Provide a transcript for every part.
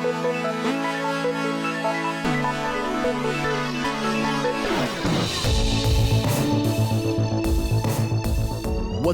What's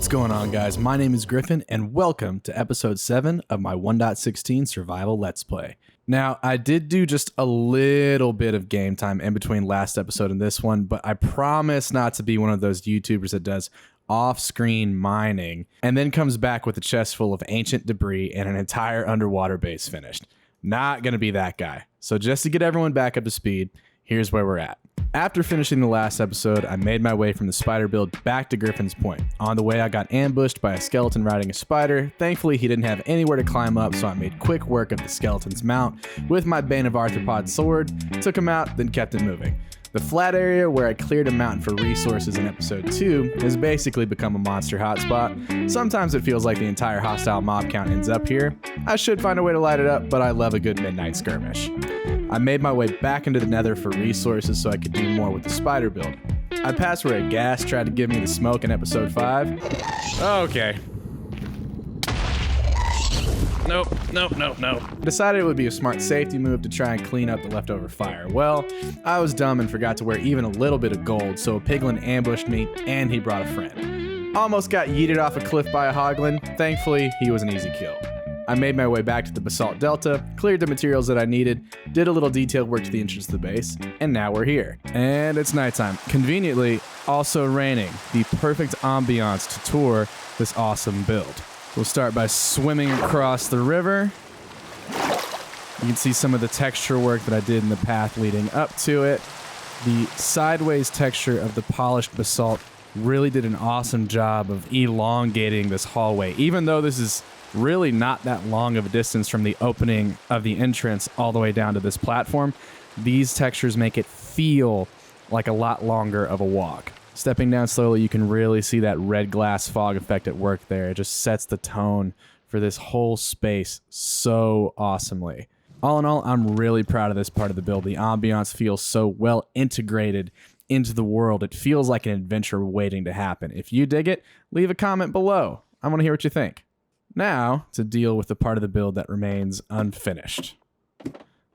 going on, guys? My name is Griffin, and welcome to episode 7 of my 1.16 survival let's play. Now, I did do just a little bit of game time in between last episode and this one, but I promise not to be one of those YouTubers that does off-screen mining and then comes back with a chest full of ancient debris and an entire underwater base finished. Not gonna be that guy. So just to get everyone back up to speed, here's where we're at. After finishing the last episode, I made my way from the spider build back to Griffin's Point. On the way, I got ambushed by a skeleton riding a spider. Thankfully, he didn't have anywhere to climb up, so I made quick work of the skeleton's mount with my Bane of Arthropod sword, took him out, then kept it moving. The flat area where I cleared a mountain for resources in episode 2 has basically become a monster hotspot. Sometimes it feels like the entire hostile mob count ends up here. I should find a way to light it up, but I love a good midnight skirmish. I made my way back into the nether for resources so I could do more with the spider build. I passed where a ghast tried to give me the smoke in episode 5. Okay. Nope. Decided it would be a smart safety move to try and clean up the leftover fire. Well, I was dumb and forgot to wear even a little bit of gold, so a piglin ambushed me and he brought a friend. Almost got yeeted off a cliff by a hoglin. Thankfully, he was an easy kill. I made my way back to the basalt delta, cleared the materials that I needed, did a little detailed work to the entrance to the base, and now we're here. And it's nighttime. Conveniently, also raining. The perfect ambiance to tour this awesome build. We'll start by swimming across the river. You can see some of the texture work that I did in the path leading up to it. The sideways texture of the polished basalt really did an awesome job of elongating this hallway, even though this is really not that long of a distance from the opening of the entrance all the way down to this platform. These textures make it feel like a lot longer of a walk. Stepping down slowly, you can really see that red glass fog effect at work there. It just sets the tone for this whole space so awesomely. All in all, I'm really proud of this part of the build. The ambiance feels so well integrated into the world. It feels like an adventure waiting to happen. If you dig it, leave a comment below. I want to hear what you think. Now, to deal with the part of the build that remains unfinished.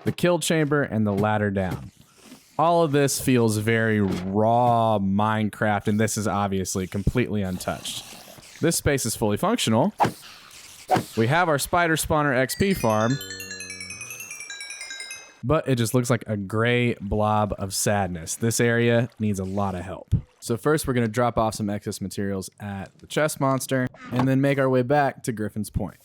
The kill chamber and the ladder down. All of this feels very raw Minecraft, and this is obviously completely untouched. This space is fully functional. We have our spider spawner XP farm, but it just looks like a gray blob of sadness. This area needs a lot of help. So first we're going to drop off some excess materials at the chest monster, and then make our way back to Griffin's Point.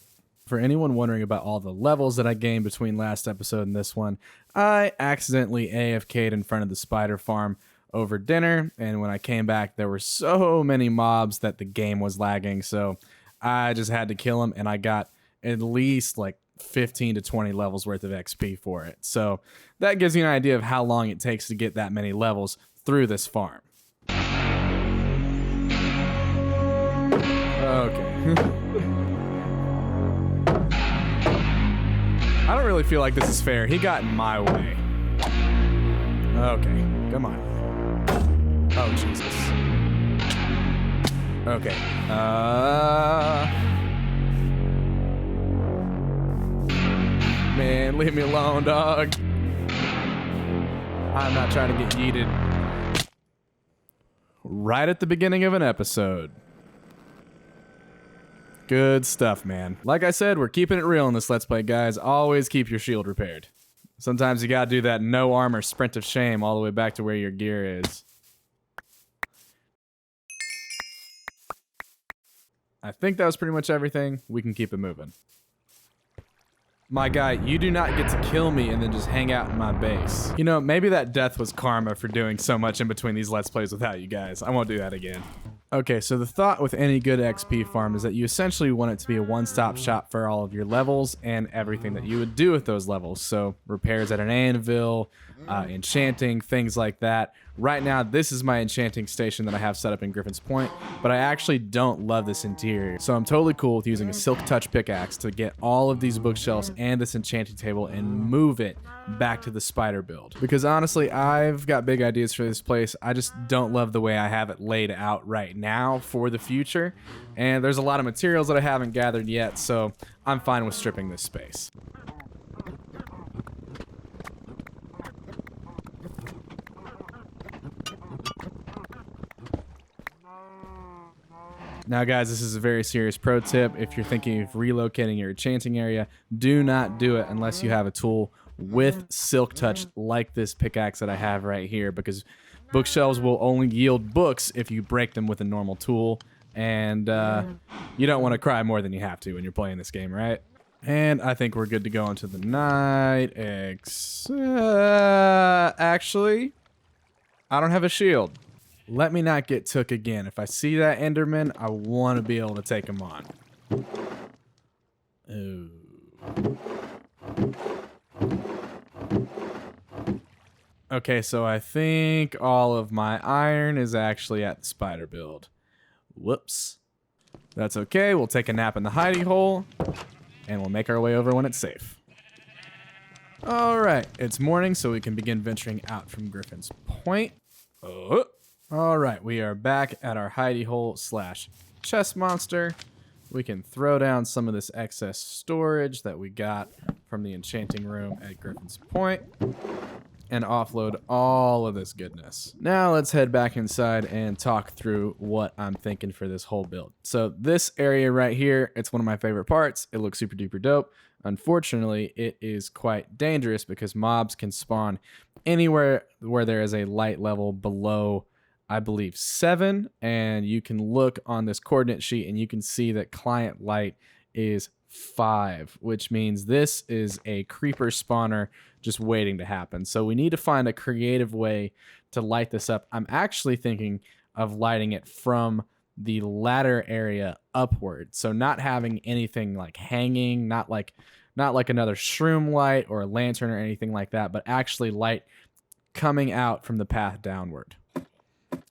For anyone wondering about all the levels that I gained between last episode and this one, I accidentally AFK'd in front of the spider farm over dinner, and when I came back, there were so many mobs that the game was lagging, so I just had to kill them, and I got at least like 15 to 20 levels worth of XP for it. So that gives you an idea of how long it takes to get that many levels through this farm. Okay. I don't really feel like this is fair. He got in my way. Okay, come on. Oh, Jesus. Okay. Man, leave me alone, dog. I'm not trying to get yeeted. Right at the beginning of an episode. Good stuff, man. Like I said, we're keeping it real in this Let's Play, guys. Always keep your shield repaired. Sometimes you gotta do that no armor sprint of shame all the way back to where your gear is. I think that was pretty much everything. We can keep it moving. My guy, you do not get to kill me and then just hang out in my base. You know, maybe that death was karma for doing so much in between these Let's Plays without you guys. I won't do that again. Okay, so the thought with any good XP farm is that you essentially want it to be a one-stop shop for all of your levels and everything that you would do with those levels. So repairs at an anvil, enchanting, things like that. Right now, this is my enchanting station that I have set up in Griffin's Point, but I actually don't love this interior. So I'm totally cool with using a silk touch pickaxe to get all of these bookshelves and this enchanting table and move it back to the spider build. Because honestly, I've got big ideas for this place. I just don't love the way I have it laid out right now for the future. And there's a lot of materials that I haven't gathered yet, so I'm fine with stripping this space. Now, guys, this is a very serious pro tip. If you're thinking of relocating your enchanting area, do not do it unless you have a tool with silk touch like this pickaxe that I have right here, because bookshelves will only yield books if you break them with a normal tool, and you don't want to cry more than you have to when you're playing this game, right? And I think we're good to go into the night. Actually, I don't have a shield. Let me not get took again. If I see that Enderman, I want to be able to take him on. Ooh. Okay, so I think all of my iron is actually at the spider build. Whoops. That's okay. We'll take a nap in the hidey hole, and we'll make our way over when it's safe. All right, it's morning, so we can begin venturing out from Griffin's Point. All right, we are back at our hidey hole / chest monster. We can throw down some of this excess storage that we got from the enchanting room at Griffin's Point and offload all of this goodness. Now let's head back inside and talk through what I'm thinking for this whole build. So this area right here, it's one of my favorite parts. It looks super duper dope. Unfortunately, it is quite dangerous because mobs can spawn anywhere where there is a light level below, I believe, 7, and you can look on this coordinate sheet and you can see that client light is 5, which means this is a creeper spawner just waiting to happen. So we need to find a creative way to light this up. I'm actually thinking of lighting it from the ladder area upward, so not having anything like hanging, not like another shroom light or a lantern or anything like that, but actually light coming out from the path downward.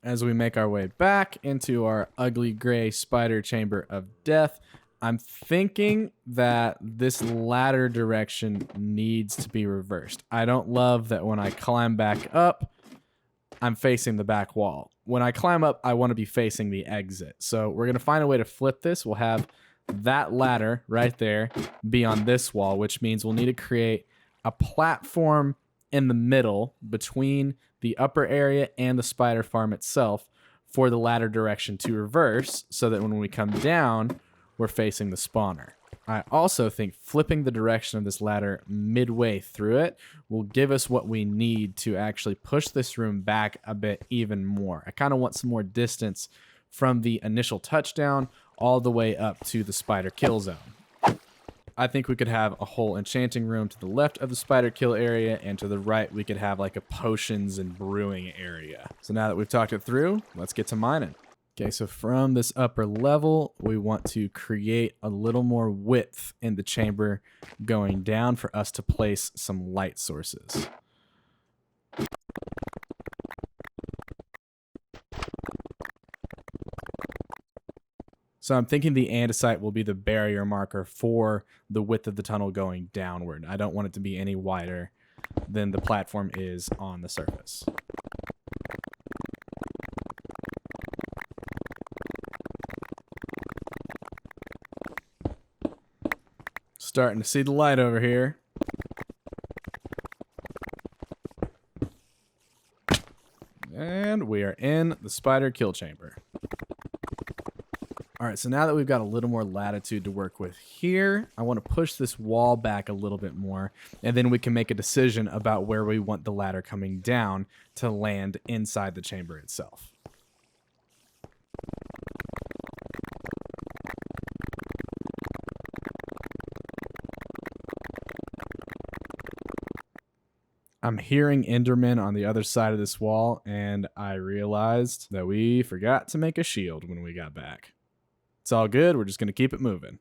As we make our way back into our ugly gray spider chamber of death, I'm thinking that this ladder direction needs to be reversed. I don't love that when I climb back up, I'm facing the back wall. When I climb up, I want to be facing the exit. So we're going to find a way to flip this. We'll have that ladder right there be on this wall, which means we'll need to create a platform in the middle between the upper area and the spider farm itself for the ladder direction to reverse, so that when we come down, we're facing the spawner. I also think flipping the direction of this ladder midway through it will give us what we need to actually push this room back a bit even more. I kind of want some more distance from the initial touchdown all the way up to the spider kill zone. I think we could have a whole enchanting room to the left of the spider kill area, and to the right we could have like a potions and brewing area. So now that we've talked it through, let's get to mining. Okay, so from this upper level, we want to create a little more width in the chamber going down for us to place some light sources. So I'm thinking the andesite will be the barrier marker for the width of the tunnel going downward. I don't want it to be any wider than the platform is on the surface. Starting to see the light over here. And we are in the spider kill chamber. All right, so now that we've got a little more latitude to work with here, I want to push this wall back a little bit more, and then we can make a decision about where we want the ladder coming down to land inside the chamber itself. I'm hearing Enderman on the other side of this wall, and I realized that we forgot to make a shield when we got back. It's all good. We're just going to keep it moving.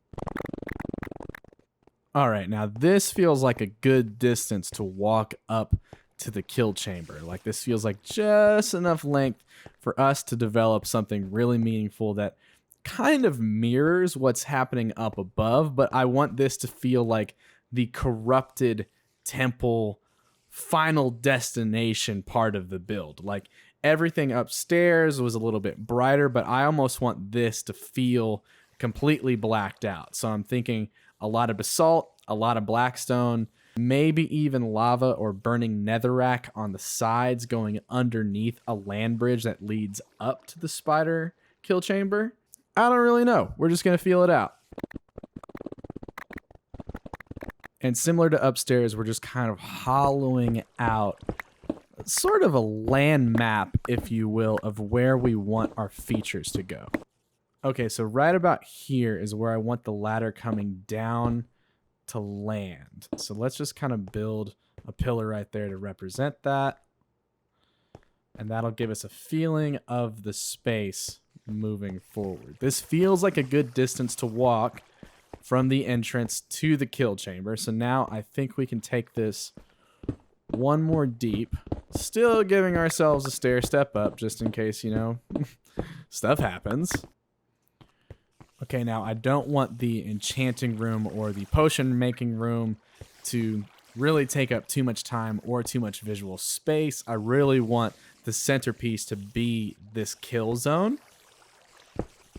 All right, now this feels like a good distance to walk up to the kill chamber. Like, this feels like just enough length for us to develop something really meaningful that kind of mirrors what's happening up above, but I want this to feel like the corrupted temple final destination part of the build. Like, everything upstairs was a little bit brighter, but I almost want this to feel completely blacked out. So I'm thinking a lot of basalt, a lot of blackstone, maybe even lava or burning netherrack on the sides going underneath a land bridge that leads up to the spider kill chamber. I don't really know. We're just going to feel it out. And similar to upstairs, we're just kind of hollowing out sort of a land map, if you will, of where we want our features to go. Okay, so right about here is where I want the ladder coming down to land. So let's just kind of build a pillar right there to represent that. And that'll give us a feeling of the space moving forward. This feels like a good distance to walk from the entrance to the kill chamber. So now I think we can take this one more deep, still giving ourselves a stair step up just in case, you know, stuff happens. Okay, now I don't want the enchanting room or the potion making room to really take up too much time or too much visual space. I really want the centerpiece to be this kill zone.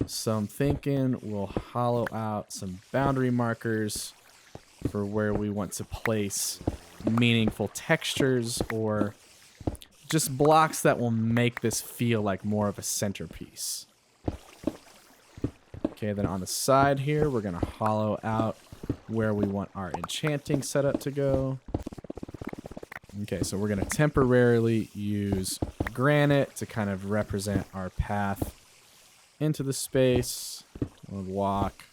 So I'm thinking we'll hollow out some boundary markers for where we want to place meaningful textures or just blocks that will make this feel like more of a centerpiece. Okay, then on the side here, we're going to hollow out where we want our enchanting setup to go. Okay, so we're going to temporarily use granite to kind of represent our path into the space. We'll walk.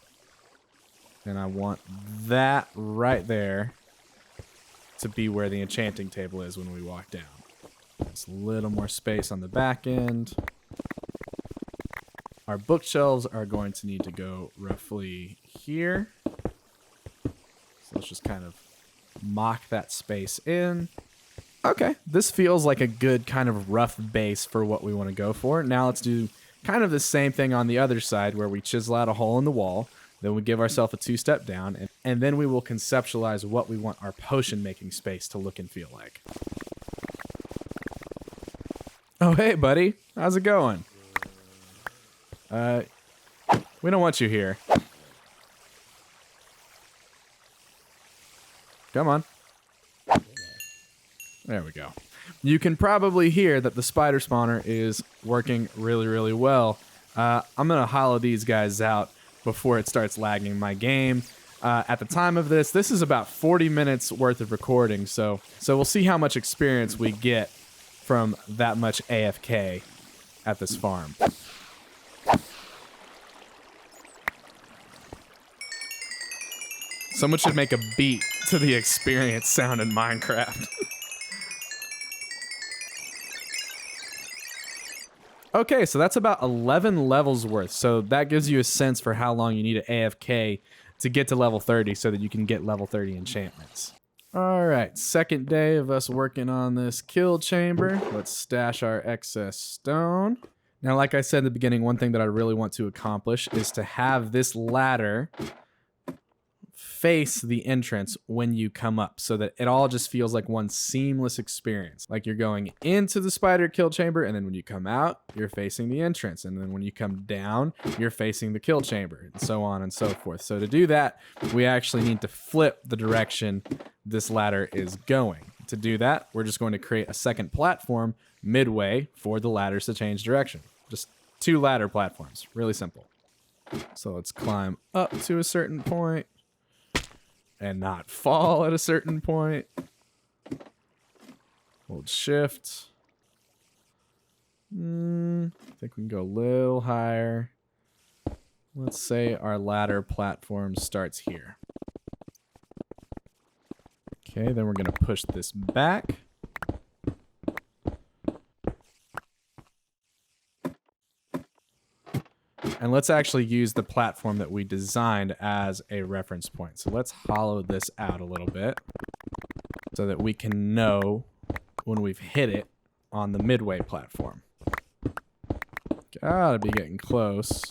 And I want that right there to be where the enchanting table is when we walk down. There's a little more space on the back end. Our bookshelves are going to need to go roughly here. So let's just kind of mock that space in. Okay, this feels like a good kind of rough base for what we want to go for. Now let's do kind of the same thing on the other side where we chisel out a hole in the wall. Then we give ourselves a 2-step down, and then we will conceptualize what we want our potion-making space to look and feel like. Oh, hey, buddy. How's it going? We don't want you here. Come on. There we go. You can probably hear that the spider spawner is working really, really well. I'm going to hollow these guys out before it starts lagging my game. At the time of this is about 40 minutes worth of recording, so we'll see how much experience we get from that much AFK at this farm. Someone should make a beat to the experience sound in Minecraft. Okay, so that's about 11 levels worth. So that gives you a sense for how long you need an AFK to get to level 30 so that you can get level 30 enchantments. All right, second day of us working on this kill chamber. Let's stash our excess stone. Now, like I said in the beginning, one thing that I really want to accomplish is to have this ladder face the entrance when you come up so that it all just feels like one seamless experience. Like you're going into the spider kill chamber, and then when you come out, you're facing the entrance. And then when you come down, you're facing the kill chamber, and so on and so forth. So to do that, we actually need to flip the direction this ladder is going. To do that, we're just going to create a second platform midway for the ladders to change direction. Just 2 ladder platforms. Really simple. So let's climb up to a certain point and not fall at a certain point. Hold shift. I think we can go a little higher. Let's say our ladder platform starts here. Okay, then we're going to push this back. And let's actually use the platform that we designed as a reference point. So let's hollow this out a little bit so that we can know when we've hit it on the midway platform. Gotta be getting close.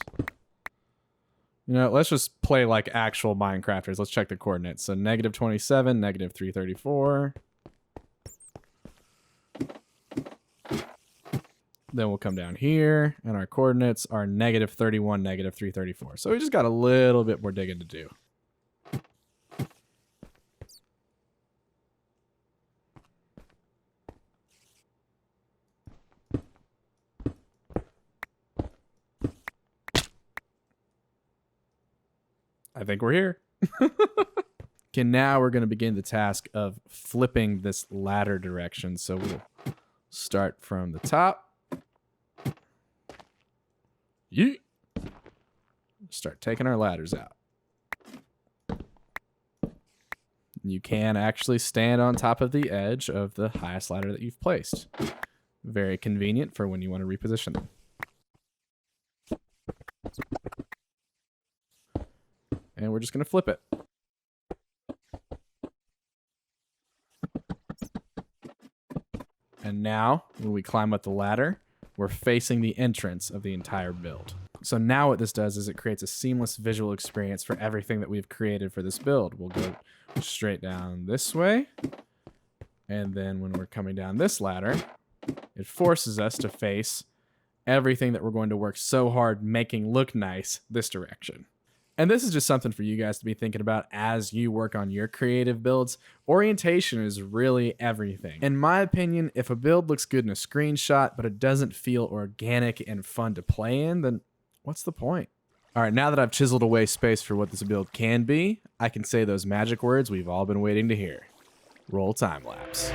You know, let's just play like actual Minecrafters. Let's check the coordinates. So -27, -334. Then we'll come down here, and our coordinates are -31, -334. So we just got a little bit more digging to do. I think we're here. Okay, now we're going to begin the task of flipping this ladder direction. So we'll start from the top. Yeet. Start taking our ladders out. You can actually stand on top of the edge of the highest ladder that you've placed. Very convenient for when you want to reposition them. And we're just going to flip it. And now, when we climb up the ladder, we're facing the entrance of the entire build. So now what this does is it creates a seamless visual experience for everything that we've created for this build. We'll go straight down this way. And then when we're coming down this ladder, it forces us to face everything that we're going to work so hard making look nice this direction. And this is just something for you guys to be thinking about as you work on your creative builds. Orientation is really everything. In my opinion, if a build looks good in a screenshot, but it doesn't feel organic and fun to play in, then what's the point? All right, now that I've chiseled away space for what this build can be, I can say those magic words we've all been waiting to hear. Roll time lapse.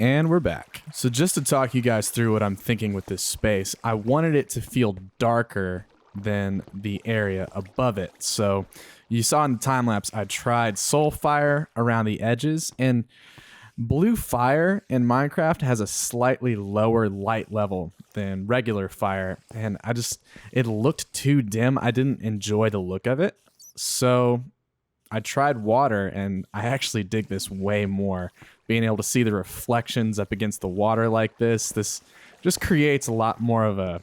And we're back. So just to talk you guys through what I'm thinking with this space, I wanted it to feel darker than the area above it. So you saw in the time lapse, I tried soul fire around the edges, and blue fire in Minecraft has a slightly lower light level than regular fire. And it looked too dim. I didn't enjoy the look of it. So I tried water, and I actually dig this way more. Being able to see the reflections up against the water like this just creates a lot more of a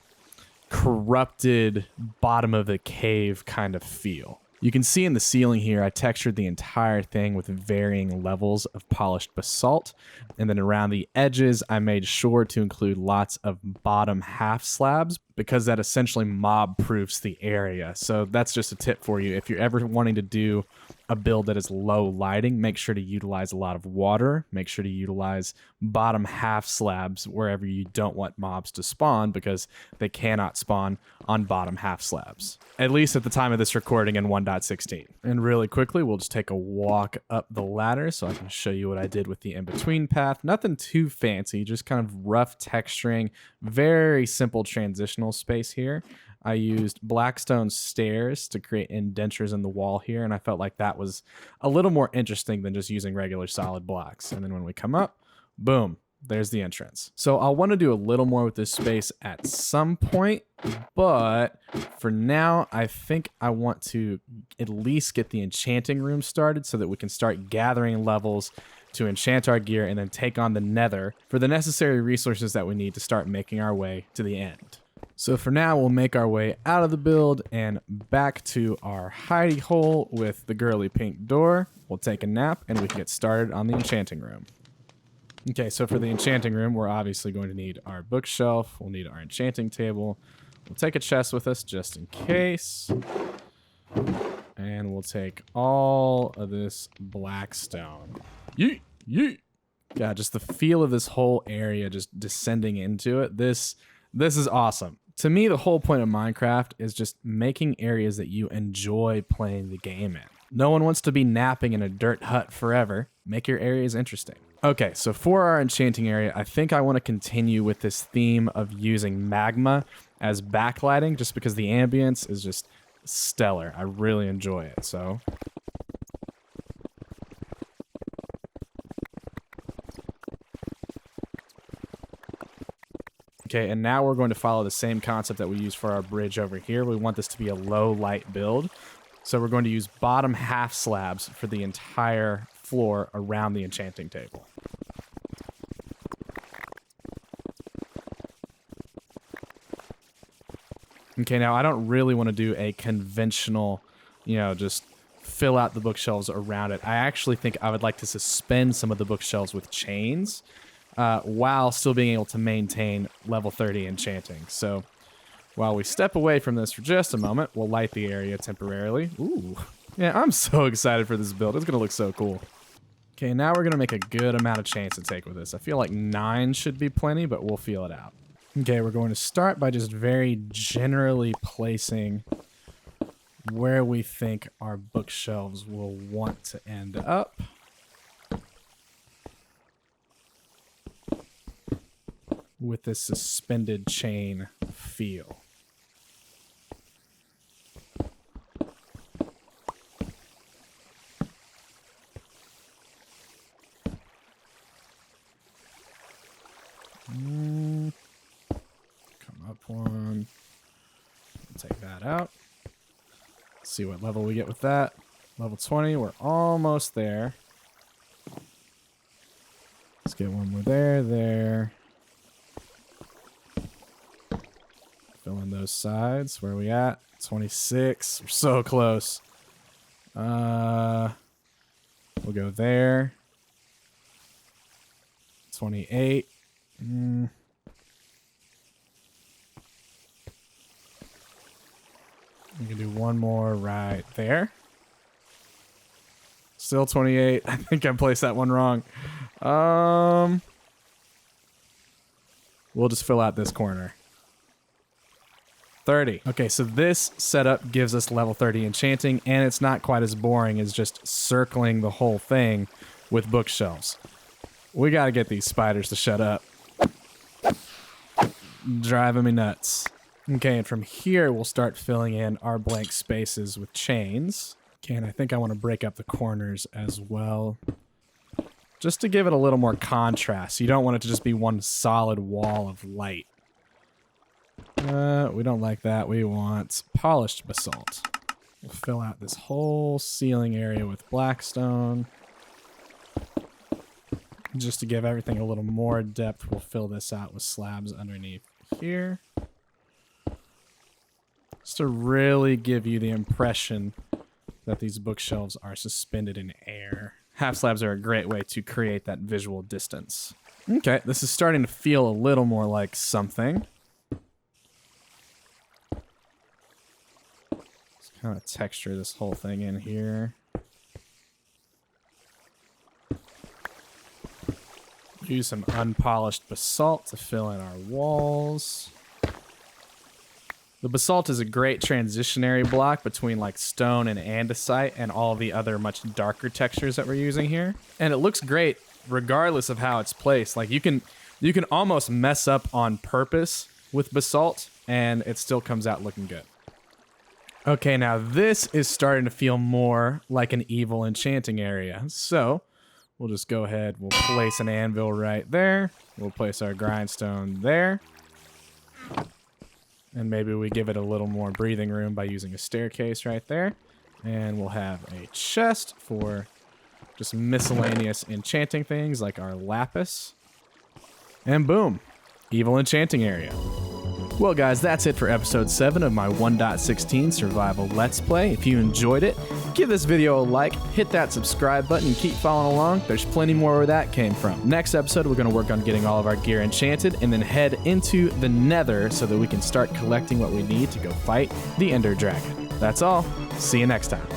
corrupted bottom of the cave kind of feel. You can see in the ceiling here, I textured the entire thing with varying levels of polished basalt. And then around the edges, I made sure to include lots of bottom half slabs because that essentially mob proofs the area. So that's just a tip for you. If you're ever wanting to do a build that is low lighting, make sure to utilize a lot of water. Make sure to utilize bottom half slabs wherever you don't want mobs to spawn because they cannot spawn on bottom half slabs. At least at the time of this recording in 1.16. And really quickly, we'll just take a walk up the ladder so I can show you what I did with the in-between path. Nothing too fancy, just kind of rough texturing, very simple transitional space here. I used Blackstone stairs to create indentures in the wall here, and I felt like that was a little more interesting than just using regular solid blocks. And then when we come up, boom, there's the entrance. So I'll want to do a little more with this space at some point, but for now, I think I want to at least get the enchanting room started so that we can start gathering levels to enchant our gear and then take on the nether for the necessary resources that we need to start making our way to the end. So for now, we'll make our way out of the build and back to our hidey hole with the girly pink door. We'll take a nap and we can get started on the enchanting room. Okay, so for the enchanting room, we're obviously going to need our bookshelf. We'll need our enchanting table. We'll take a chest with us just in case. And we'll take all of this blackstone. Yeet, yeet. Yeah, just the feel of this whole area just descending into it. This is awesome. To me, the whole point of Minecraft is just making areas that you enjoy playing the game in. No one wants to be napping in a dirt hut forever. Make your areas interesting. Okay, so for our enchanting area, I think I want to continue with this theme of using magma as backlighting just because the ambience is just stellar. I really enjoy it, so. Okay, and now we're going to follow the same concept that we used for our bridge over here. We want this to be a low light build. So we're going to use bottom half slabs for the entire floor around the enchanting table. Okay, now I don't really want to do a conventional, you know, just fill out the bookshelves around it. I actually think I would like to suspend some of the bookshelves with chains while still being able to maintain level 30 enchanting. So while we step away from this for just a moment, we'll light the area temporarily. Ooh, yeah, I'm so excited for this build. It's going to look so cool. Okay, now we're going to make a good amount of chains to take with this. I feel like 9 should be plenty, but we'll feel it out. Okay, we're going to start by just very generally placing where we think our bookshelves will want to end up. With this suspended chain feel. Come up one. Take that out. Let's see what level we get with that. Level 20, we're almost there. Let's get one more there. Fill in those sides. Where are we at? 26. We're so close. We'll go there. 28. We can do one more right there. Still 28. I think I placed that one wrong. We'll just fill out this corner. 30. Okay, so this setup gives us level 30 enchanting, and it's not quite as boring as just circling the whole thing with bookshelves. We gotta get these spiders to shut up. Driving me nuts. Okay, and from here, we'll start filling in our blank spaces with chains. Okay, and I think I want to break up the corners as well, just to give it a little more contrast. You don't want it to just be one solid wall of light. We don't like that. We want polished basalt. We'll fill out this whole ceiling area with blackstone. Just to give everything a little more depth, we'll fill this out with slabs underneath here. Just to really give you the impression that these bookshelves are suspended in air. Half slabs are a great way to create that visual distance. Okay, this is starting to feel a little more like something. Let's kind of texture this whole thing in here. Use some unpolished basalt to fill in our walls. The basalt is a great transitionary block between like stone and andesite and all the other much darker textures that we're using here. And it looks great regardless of how it's placed. Like you can almost mess up on purpose with basalt and it still comes out looking good. Okay, now this is starting to feel more like an evil enchanting area. So we'll just go ahead, we'll place an anvil right there. We'll place our grindstone there. And maybe we give it a little more breathing room by using a staircase right there. And we'll have a chest for just miscellaneous enchanting things like our lapis. And boom, evil enchanting area. Well guys, that's it for episode 7 of my 1.16 survival let's play. If you enjoyed it, give this video a like, hit that subscribe button, and keep following along. There's plenty more where that came from. Next episode, we're going to work on getting all of our gear enchanted and then head into the Nether so that we can start collecting what we need to go fight the Ender Dragon. That's all. See you next time.